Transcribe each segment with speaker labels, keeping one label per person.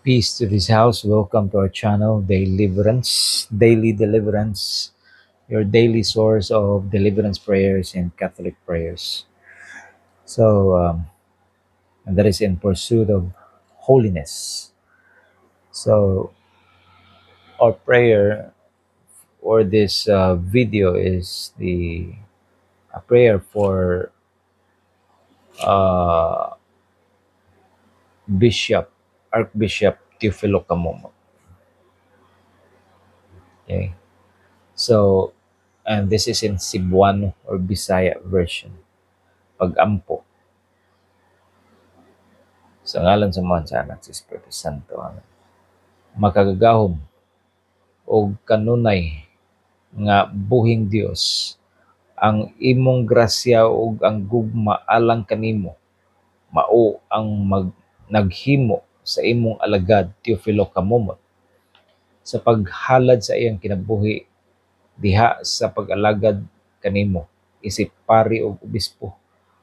Speaker 1: Peace to this house. Welcome to our channel, Daily Deliverance, your daily source of deliverance prayers and Catholic prayers. And that is in pursuit of holiness. So, our prayer or this video is the a prayer for uh, Bishop, Archbishop Teofilo Camomo. Okay, so and this is in Cebuano or Bisaya version. Pag-ampo. Sa ngalan sa mga sa Anak sa Espiritu Santo. Amen. Makagagahom o kanunay nga buhing Dios ang imong grasya ug ang gugma alang kanimo mao ang naghimo sa imong alagad Teofilo Camomot sa paghalad sa iyang kinabuhi diha sa pag-alagad kanimo isip pari ug obispo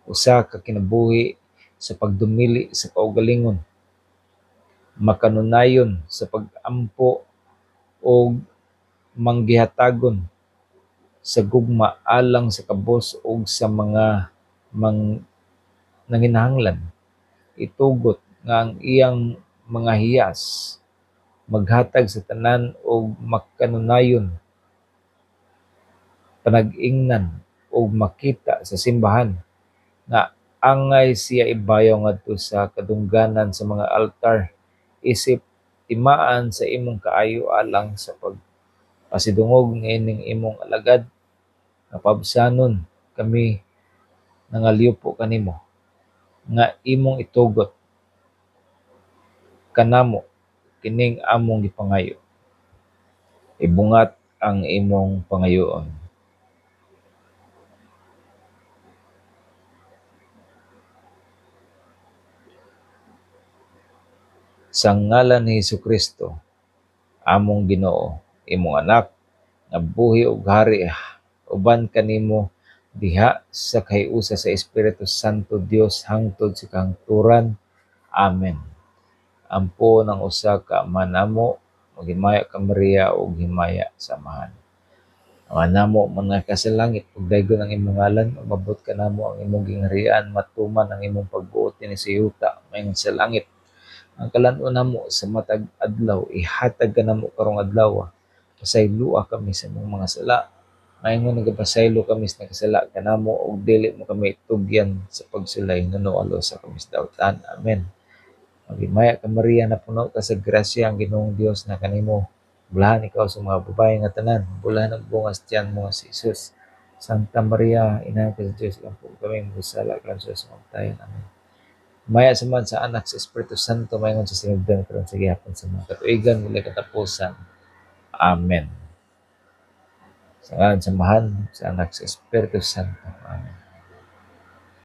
Speaker 1: usa ka kinabuhi sa pagdumili sa kaugalingon makanunayon sa pag-ampo o manggihatagon sa gugma alang sa kabos o sa mga nanginahanglan. Itugot nga ang iyang mga hiyas maghatag sa tanan o makanunayon panag-ingnan o makita sa simbahan nga angay siya ibayaw ngadto sa kadungganan sa mga altar isip timaan sa imong kaayo alang sa pagpasidungog ining imong alagad nga pabsanon kami nangaliupo kanimo nga imong itugot kanamo kining among gipangayo ibungat ang imong pangayoon. Sa ngalan ni Hesukristo among Ginoo imong anak nga buhi ug hari uban kanimo diha sa kahiusa sa Espiritu Santo Dios hangtod sa kahangturan. Amen. Ampo ng usa ka manamo maghimaya ka Maria ug himaya samahan. Ang namo mga kasalangit ug daygon ang imong ngalan mabot ka namo ang imong gingharian matuman ang imong pagbuot ni sa yuta mayon sa langit. Ang kalan-on namo sa matag adlaw ihatag ka namo karong adlaw. Pasaylua kami sa imong mga sala. Mayon nagapasaylo kami sa nakasala kanamo ug dili mo kami tugyan sa pagsulay nganong sa kami sa dautan. Amen. Maghimaya ka Maria na puno ka sa grasya ang Ginoong Dios na kanimo. Bulahan ikaw sa mga babae nga tanan. Bulahan ang bungas tiyan mo nga si Jesus. Santa Maria, ina ka sa Diyos, lampo kami magusala karon sa sumagtayan. Amen. Maya sa man sa anak sa Espiritu Santo, mayon sa sinugdan karon sa gihapon sa mga katuigan, muli katapusan. Amen. Sa ngalan sa Mahan, sa anak sa Espiritu Santo. Amen.